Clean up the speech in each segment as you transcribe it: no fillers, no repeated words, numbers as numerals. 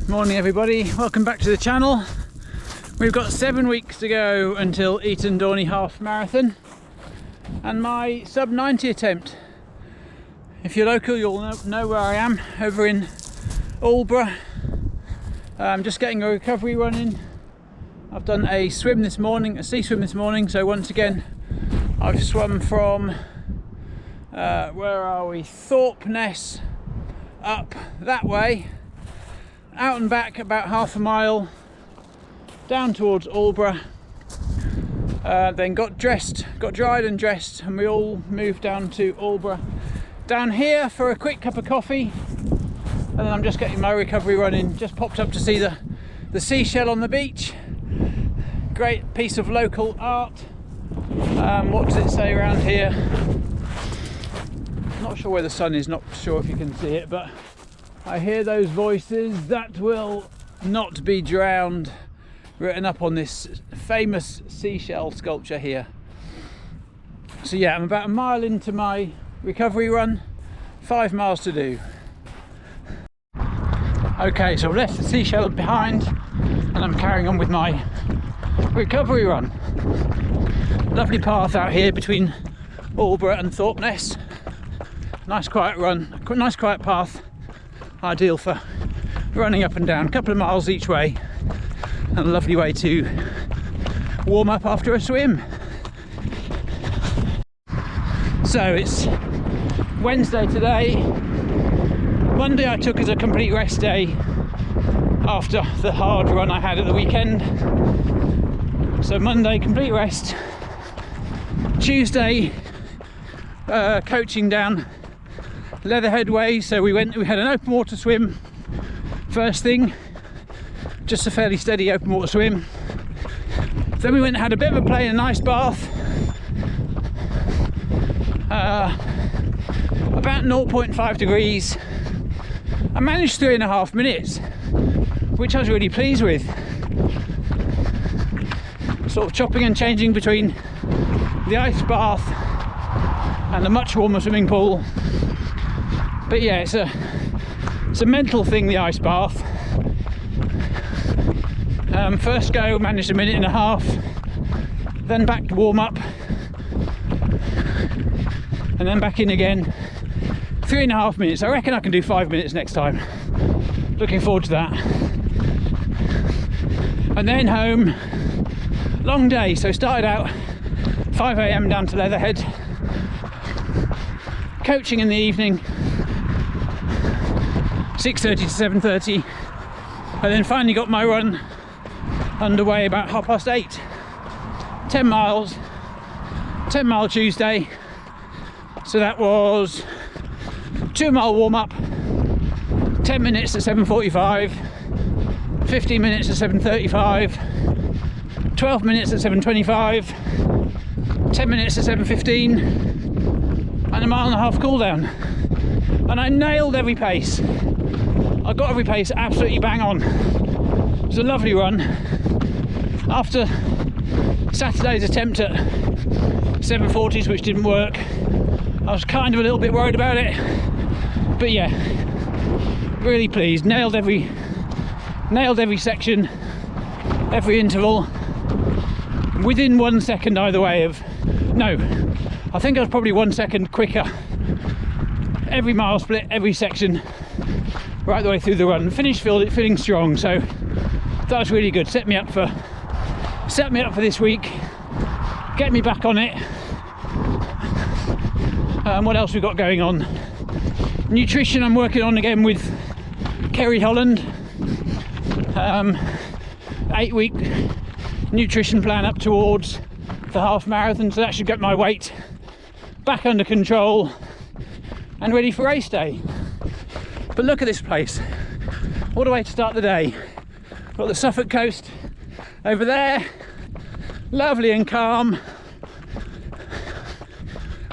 Morning everybody, welcome back to the channel. We've got 7 weeks to go until Eton Dorney half marathon and my sub 90 attempt. If you're local you'll know where I am, over in Aldeburgh. I'm just getting a recovery run in. I've done a swim this morning, a sea swim this morning, so once again I've swum from where are we, Thorpeness up that way, out and back about half a mile, down towards Aldeburgh, then got dried and dressed, and we all moved down to Aldeburgh, down here for a quick cup of coffee, and then I'm just getting my recovery run in. Just popped up to see the seashell on the beach. Great piece of local art. What does it say around here? Not sure where the sun is, not sure if you can see it, but I hear those voices that will not be drowned written up on this famous seashell sculpture here. So yeah, I'm about a mile into my recovery run, 5 miles to do. Okay, so I've left the seashell behind and I'm carrying on with my recovery run. Lovely path out here between Aldeburgh and Thorpeness. Nice quiet run, nice quiet path. Ideal for running up and down, a couple of miles each way, and a lovely way to warm up after a swim. So it's Wednesday today. Monday I took as a complete rest day after the hard run I had at the weekend. So Monday, complete rest. Tuesday, coaching down Leatherhead Way, so we had an open water swim first thing, just a fairly steady open water swim. Then we went and had a bit of a play in an ice bath, about 0.5 degrees. I managed 3.5 minutes, which I was really pleased with. Sort of chopping and changing between the ice bath and the much warmer swimming pool. But yeah, it's a mental thing, the ice bath. First go, managed 1.5 minutes, then back to warm up, and then back in again. 3.5 minutes. I reckon I can do 5 minutes next time. Looking forward to that. And then home. Long day, so started out 5 AM down to Leatherhead, coaching in the evening, 6:30 to 7:30, and then finally got my run underway about 8:30. 10 miles, 10 mile Tuesday, so that was 2 mile warm up, 10 minutes at 7:45, 15 minutes at 7:35, 12 minutes at 7:25, 10 minutes at 7:15, and a 1.5 mile cool down. And I nailed every pace. I got every pace absolutely bang on. It was a lovely run. After Saturday's attempt at 7:40s, which didn't work, I was kind of a little bit worried about it. But yeah, really pleased. Nailed every section, every interval, within 1 second either way of, no, I think I was probably 1 second quicker every mile split, every section, right the way through the run. Finished feeling strong, so that was really good. Set me up for this week, get me back on it. What else we got going on? Nutrition I'm working on again with Kerry Holland. 8-week nutrition plan up towards the half marathon, so that should get my weight back under control and ready for race day. But look at this place, what a way to start the day. Got the Suffolk coast over there, lovely and calm,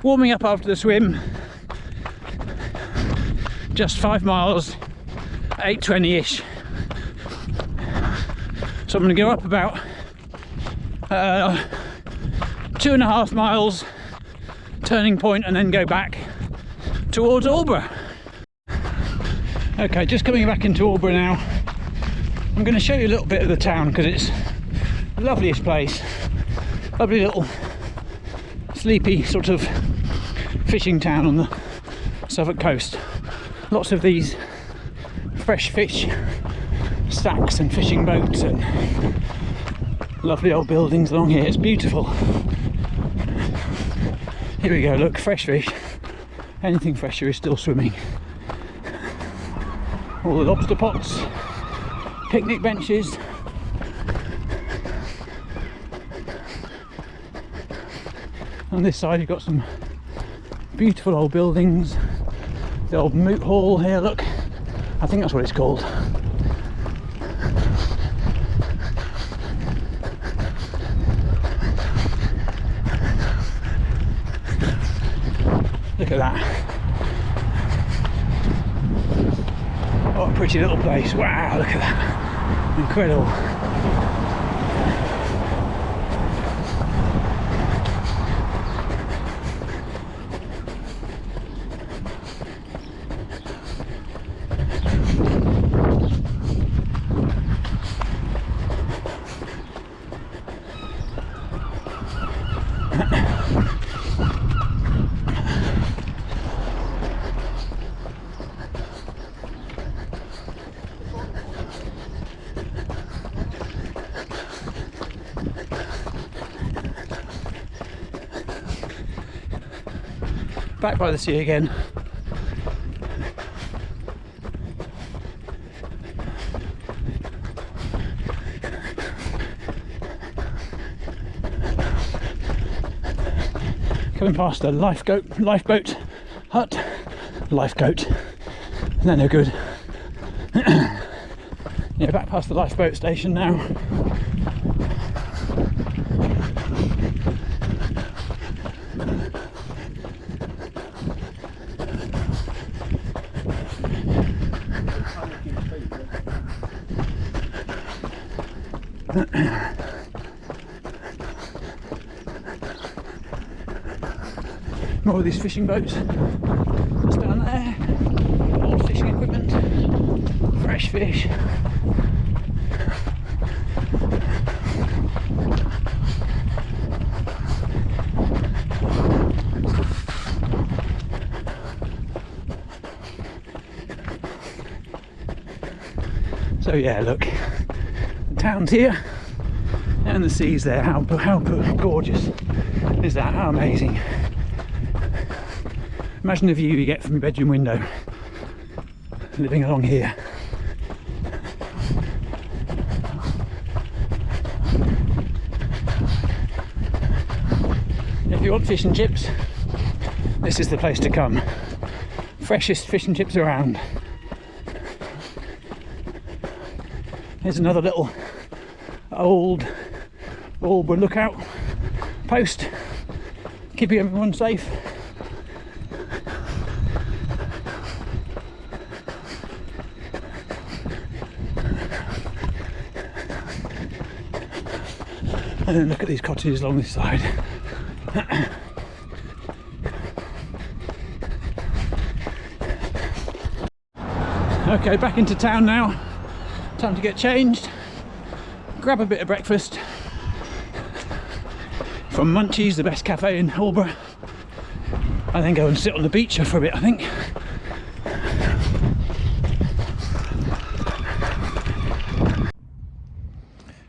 warming up after the swim, just 5 miles, 8:20ish. So I'm going to go up about 2.5 miles, turning point, and then go back towards Aldeburgh. Okay, just coming back into Aldeburgh now. I'm going to show you a little bit of the town because it's the loveliest place. Lovely little sleepy sort of fishing town on the Suffolk coast. Lots of these fresh fish stacks and fishing boats and lovely old buildings along here. It's beautiful. Here we go, look, fresh fish. Anything fresher is still swimming. All the lobster pots, picnic benches. On this side you've got some beautiful old buildings. The old moot hall here, look. I think that's what it's called. Look at that. What a pretty little place. Wow, look at that. Incredible. Back by the sea again. Coming past a lifeboat hut. Lifeboat. They're no good. Yeah, back past the lifeboat station now. More of these fishing boats. Just down there. Old fishing equipment. Fresh fish. So yeah, look, the town's here and the sea's there. How gorgeous is that? How amazing. Imagine the view you get from your bedroom window living along here. If you want fish and chips, this is the place to come. Freshest fish and chips around. Here's another little old Aldeburgh lookout post, keeping everyone safe. And then look at these cottages along this side. Okay, back into town now. Time to get changed, grab a bit of breakfast from Maccys, the best cafe in Aldeburgh, and then go and sit on the beach for a bit, I think.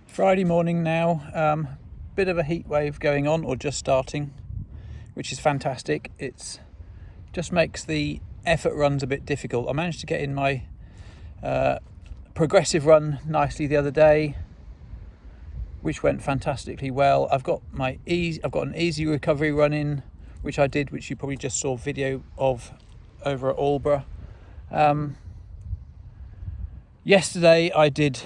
Friday morning now, bit of a heat wave going on, or just starting, which is fantastic. It's just makes the effort runs a bit difficult. I managed to get in my progressive run nicely the other day, which went fantastically well. I've got an easy recovery run in, which I did, which you probably just saw video of over at Aldeburgh. Yesterday I did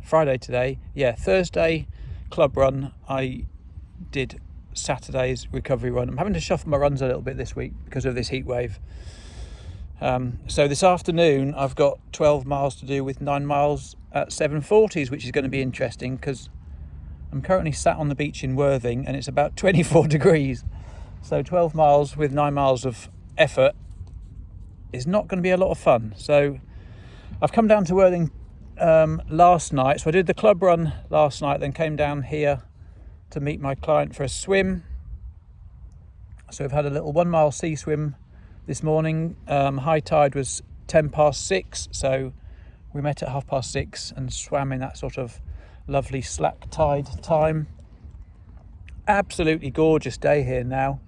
Friday today. Yeah, Thursday club run. I did Saturday's recovery run. I'm having to shuffle my runs a little bit this week because of this heat wave. So this afternoon I've got 12 miles to do with 9 miles at 7:40s, which is going to be interesting because I'm currently sat on the beach in Worthing and it's about 24 degrees. So 12 miles with 9 miles of effort is not going to be a lot of fun. So I've come down to Worthing last night, so I did the club run last night, then came down here to meet my client for a swim. So we've had a little 1 mile sea swim this morning. High tide was 6:10, so we met at 6:30 and swam in that sort of lovely slack tide time. Absolutely gorgeous day here now.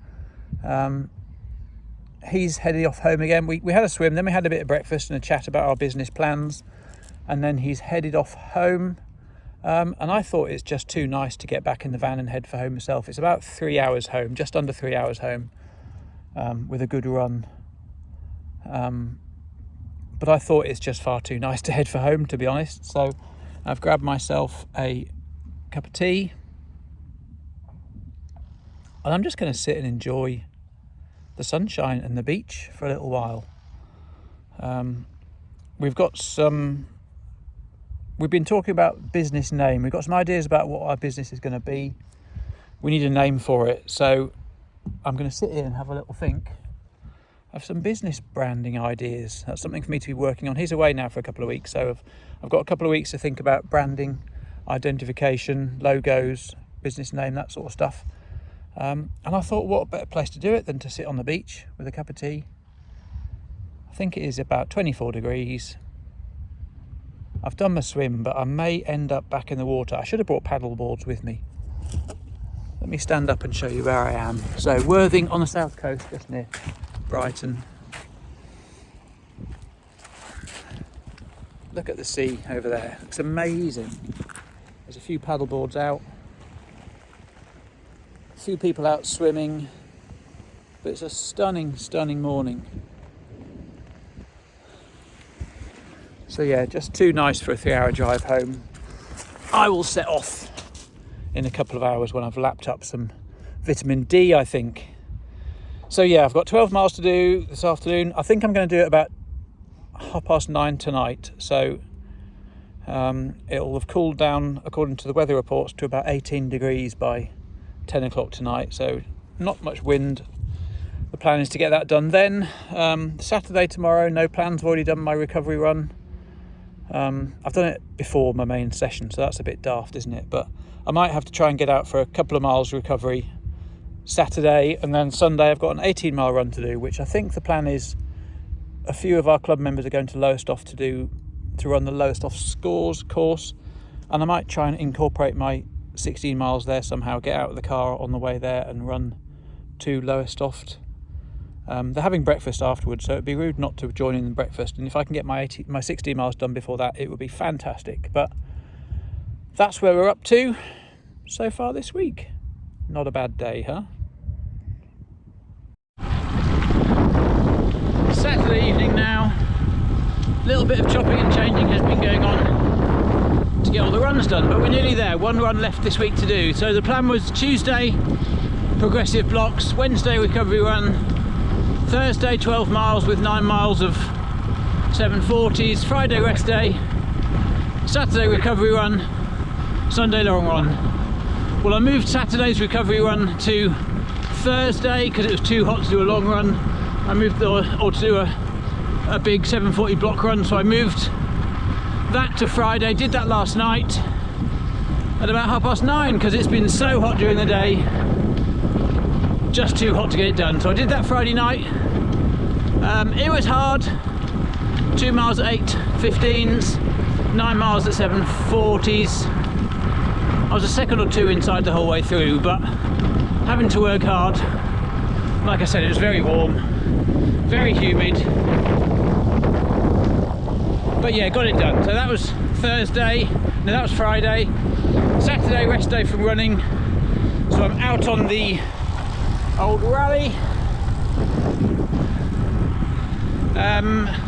He's headed off home again. We had a swim, then we had a bit of breakfast and a chat about our business plans, and then he's headed off home. And I thought it's just too nice to get back in the van and head for home myself. It's about 3 hours home, just under 3 hours home, with a good run. But I thought it's just far too nice to head for home, to be honest. So I've grabbed myself a cup of tea, and I'm just going to sit and enjoy the sunshine and the beach for a little while. We've been talking about business name. We've got some ideas about what our business is going to be. We need a name for it. So I'm going to sit here and have a little think of some business branding ideas. That's something for me to be working on. He's away now for a couple of weeks, so I've got a couple of weeks to think about branding, identification, logos, business name, that sort of stuff. And I thought, what a better place to do it than to sit on the beach with a cup of tea. I think it is about 24 degrees. I've done my swim, but I may end up back in the water. I should have brought paddle boards with me. Let me stand up and show you where I am. So Worthing on the south coast, just near Brighton. Look at the sea over there. Looks amazing. There's a few paddle boards out. A few people out swimming, but it's a stunning, stunning morning. So yeah, just too nice for a 3-hour drive home. I will set off in a couple of hours when I've lapped up some vitamin D, I think. So yeah, I've got 12 miles to do this afternoon. I think I'm going to do it about 9:30 tonight. So it'll have cooled down, according to the weather reports, to about 18 degrees by 10 o'clock tonight, so not much wind. The plan is to get that done then. Saturday tomorrow, no plans. I've already done my recovery run. I've done it before my main session, so that's a bit daft, isn't it? But I might have to try and get out for a couple of miles recovery Saturday, and then Sunday I've got an 18-mile run to do, which I think the plan is a few of our club members are going to Lowestoft to run the Lowestoft Scores course, and I might try and incorporate my 16 miles there somehow, get out of the car on the way there and run to Lowestoft. They're having breakfast afterwards, so it'd be rude not to join in the breakfast, and if I can get my 16 miles done before that, it would be fantastic. But that's where we're up to so far this week. Not a bad day, huh? Saturday evening now. A little bit of chopping and changing has been going on to get all the runs done, but we're nearly there. One run left this week to do. So the plan was Tuesday progressive blocks, Wednesday recovery run, Thursday 12 miles with 9 miles of 740s, Friday rest day, Saturday recovery run, Sunday long run. Well, I moved Saturday's recovery run to Thursday because it was too hot to do a long run. I moved to do a big 740 block run, so I moved that to Friday. Did that last night at about 9:30 because it's been so hot during the day, just too hot to get it done. So I did that Friday night. It was hard. 2 miles at 8:15s, 9 miles at 7:40s. I was a second or two inside the whole way through, but having to work hard. Like I said, it was very warm, very humid. But yeah, got it done. So that was Thursday, no, that was Friday. Saturday, rest day from running. So I'm out on the old rally.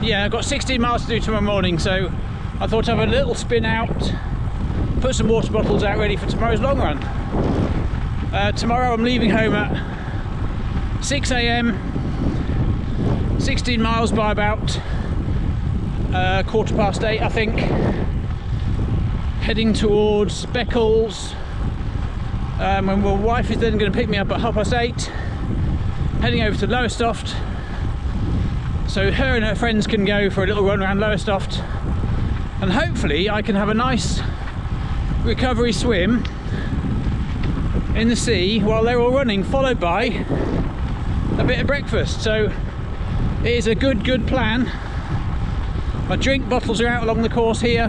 Yeah, I've got 16 miles to do tomorrow morning, so I thought I'd have a little spin out, put some water bottles out ready for tomorrow's long run. Tomorrow I'm leaving home at 6 AM, 16 miles by about 8:15, I think, heading towards Beccles, when my wife is then going to pick me up at 8:30, heading over to Lowestoft, So her and her friends can go for a little run around Lowestoft, and hopefully I can have a nice recovery swim in the sea while they're all running, followed by a bit of breakfast. So it is a good plan. My drink bottles are out along the course here,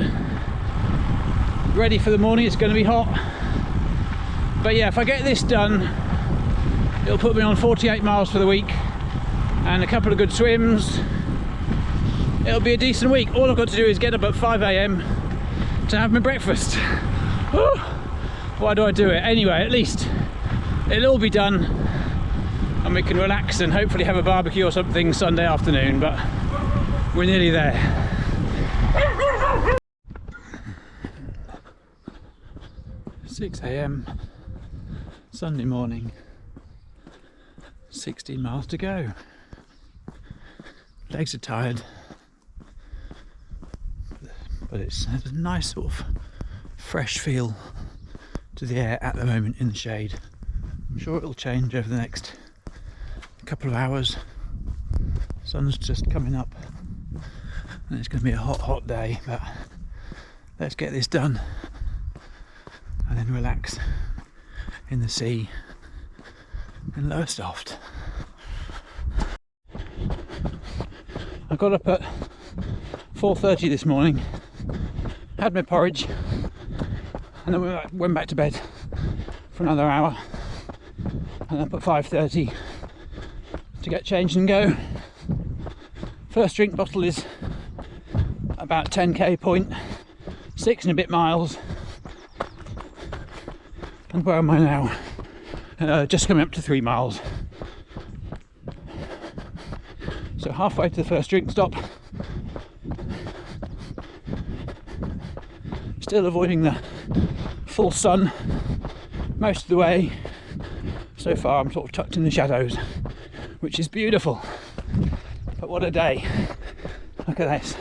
ready for the morning. It's going to be hot, but yeah, if I get this done, it'll put me on 48 miles for the week and a couple of good swims. It'll be a decent week. All I've got to do is get up at 5 AM to have my breakfast. Why do I do it? Anyway, at least it'll all be done and we can relax and hopefully have a barbecue or something Sunday afternoon, but we're nearly there. 6 AM Sunday morning, 16 miles to go. Legs are tired, but it's a nice sort of fresh feel to the air at the moment in the shade. I'm sure it'll change over the next couple of hours. Sun's just coming up and it's going to be a hot day, but let's get this done and then relax in the sea in Lowestoft. I got up at 4:30 this morning, had my porridge, and then we went back to bed for another hour, and up at 5:30 to get changed and go. First drink bottle is about 10k point, 6 and a bit miles. And where am I now? Just coming up to 3 miles. So halfway to the first drink stop. Still avoiding the full sun most of the way. So far I'm sort of tucked in the shadows, which is beautiful. But what a day. Look at this.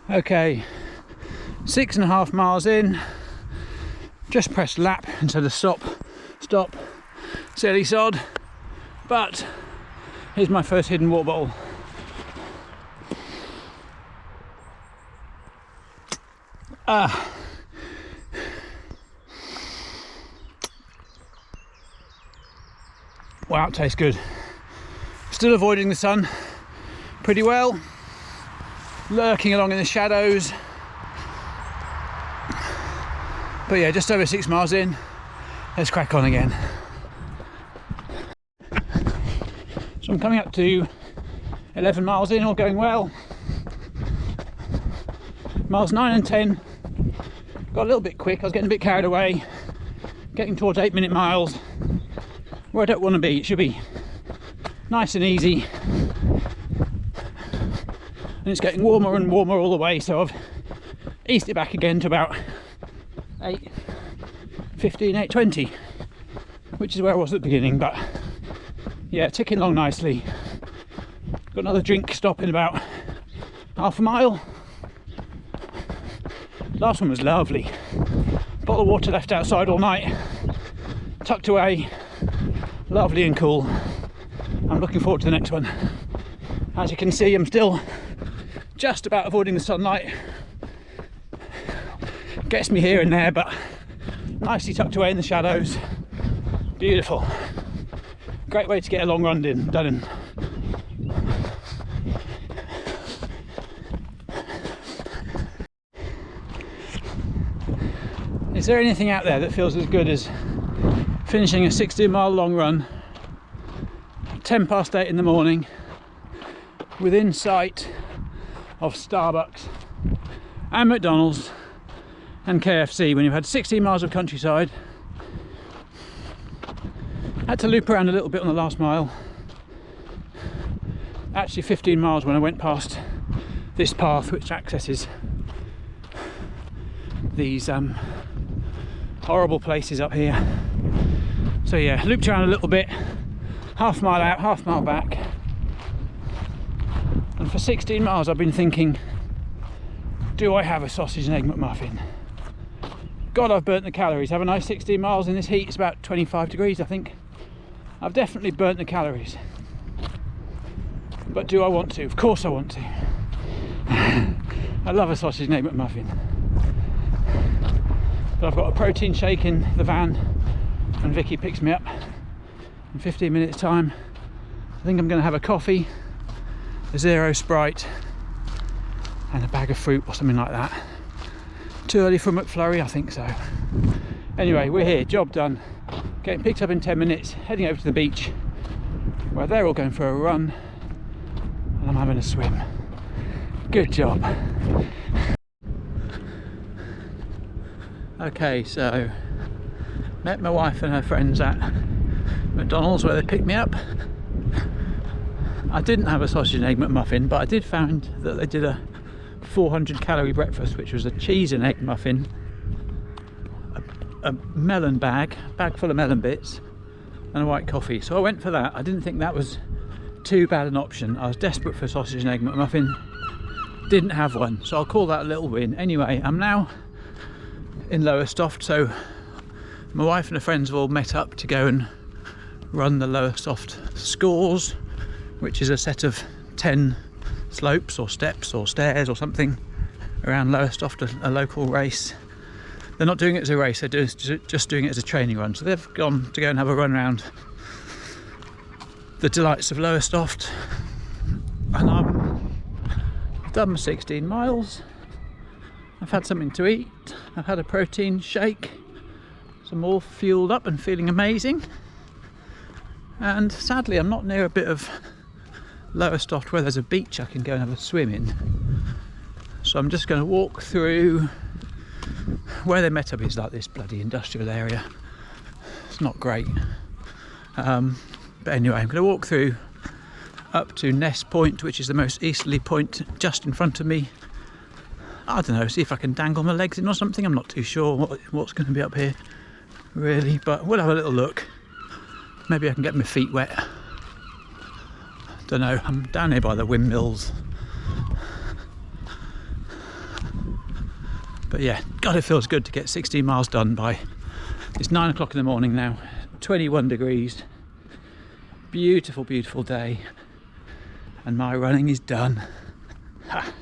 Okay, 6.5 miles in, just pressed lap instead of stop, silly sod, but here's my first hidden water bottle. Wow, it tastes good. Still avoiding the sun pretty well. Lurking along in the shadows, but yeah, just over 6 miles in. Let's crack on again. So I'm coming up to 11 miles in, all going well. Miles 9 and 10 got a little bit quick. I was getting a bit carried away, getting towards 8-minute miles where I don't want to be. It should be nice and easy. And it's getting warmer and warmer all the way, so I've eased it back again to about 8:15, 8:20, which is where I was at the beginning. But yeah, ticking along nicely. Got another drink stop in about half a mile. Last one was lovely. Bottle of water left outside all night, tucked away, lovely and cool. I'm looking forward to the next one. As you can see, I'm still just about avoiding the sunlight. Gets me here and there, but nicely tucked away in the shadows. Beautiful. Great way to get a long run done in. Is there anything out there that feels as good as finishing a 16-mile long run, 8:10 in the morning, within sight of Starbucks and McDonald's and KFC when you've had 16 miles of countryside? Had to loop around a little bit on the last mile. Actually 15 miles when I went past this path which accesses these horrible places up here. So yeah, looped around a little bit, half mile out, half mile back. And for 16 miles I've been thinking, do I have a sausage and egg McMuffin? God, I've burnt the calories, haven't I? 16 miles in this heat. It's about 25 degrees, I think. I've definitely burnt the calories. But do I want to? Of course I want to. I love a sausage and egg McMuffin. But I've got a protein shake in the van and Vicky picks me up in 15 minutes time. I think I'm going to have a coffee, a zero Sprite and a bag of fruit or something like that. Too early for a McFlurry? I think so. Anyway, we're here, job done. Getting picked up in 10 minutes, heading over to the beach where they're all going for a run and I'm having a swim. Good job. Okay, so met my wife and her friends at McDonald's where they picked me up. I didn't have a sausage and egg McMuffin, but I did find that they did a 400 calorie breakfast, which was a cheese and egg muffin, a melon bag full of melon bits, and a white coffee. So I went for that. I didn't think that was too bad an option. I was desperate for a sausage and egg McMuffin, didn't have one, so I'll call that a little win. Anyway, I'm now in Lowestoft, so my wife and her friends have all met up to go and run the Lowestoft Scores, which is a set of 10 slopes or steps or stairs or something around Lowestoft, a local race. They're not doing it as a race, they're just doing it as a training run. So they've gone to go and have a run around the delights of Lowestoft, and I've done my 16 miles. I've had something to eat, I've had a protein shake, so I'm all fueled up and feeling amazing. And sadly I'm not near a bit of Lowestoft where there's a beach I can go and have a swim in, so I'm just going to walk through. Where they met up is like this bloody industrial area. It's not great, but anyway, I'm going to walk through up to Ness Point, which is the most easterly point just in front of me. I don't know, see if I can dangle my legs in or something. I'm not too sure what's going to be up here really, but we'll have a little look. Maybe I can get my feet wet. Don't know, I'm down here by the windmills. But yeah, God, it feels good to get 16 miles done by, it's 9 o'clock in the morning now, 21 degrees, beautiful, beautiful day, and my running is done. Ha.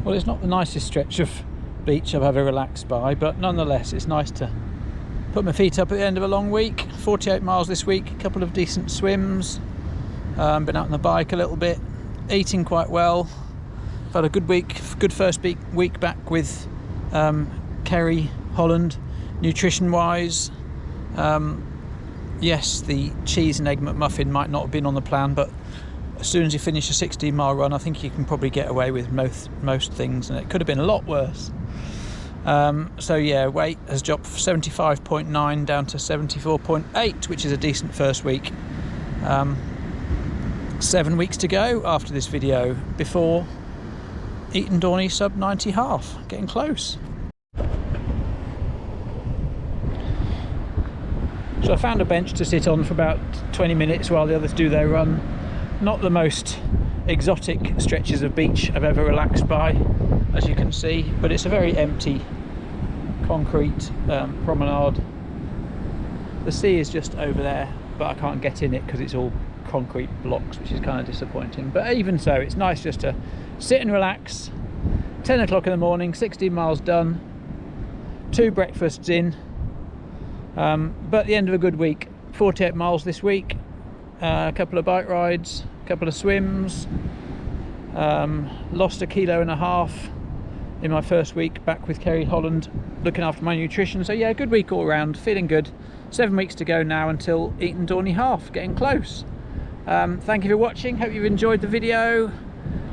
Well, it's not the nicest stretch of beach I've ever relaxed by, but nonetheless it's nice to put my feet up at the end of a long week. 48 miles this week, a couple of decent swims, been out on the bike a little bit, eating quite well. I've had a good week, good first week back with Kerry Holland, nutrition wise. Yes, the cheese and egg McMuffin might not have been on the plan, but as soon as you finish a 16-mile run, I think you can probably get away with most things, and it could have been a lot worse. So yeah, weight has dropped from 75.9 down to 74.8, which is a decent first week. 7 weeks to go after this video before Eton Dorney sub 90 half, getting close. So I found a bench to sit on for about 20 minutes while the others do their run. Not the most exotic stretches of beach I've ever relaxed by, as you can see, but it's a very empty concrete promenade. The sea is just over there, but I can't get in it because it's all concrete blocks, which is kind of disappointing. But even so, it's nice just to sit and relax. 10 o'clock in the morning, 16 miles done, 2 breakfasts in, but at the end of a good week. 48 miles this week, a couple of bike rides, a couple of swims, lost 1.5 kilos in my first week back with Kerry Holland, looking after my nutrition. So yeah, good week all around, feeling good. 7 weeks to go now until Eton Dorney half, getting close. Thank you for watching, hope you've enjoyed the video.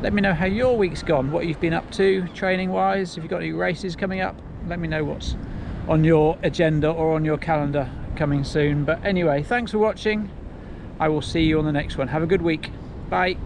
Let me know how your week's gone, what you've been up to training wise. If you've got any races coming up, let me know what's on your agenda or on your calendar coming soon. But anyway, thanks for watching. I will see you on the next one. Have a good week. Bye.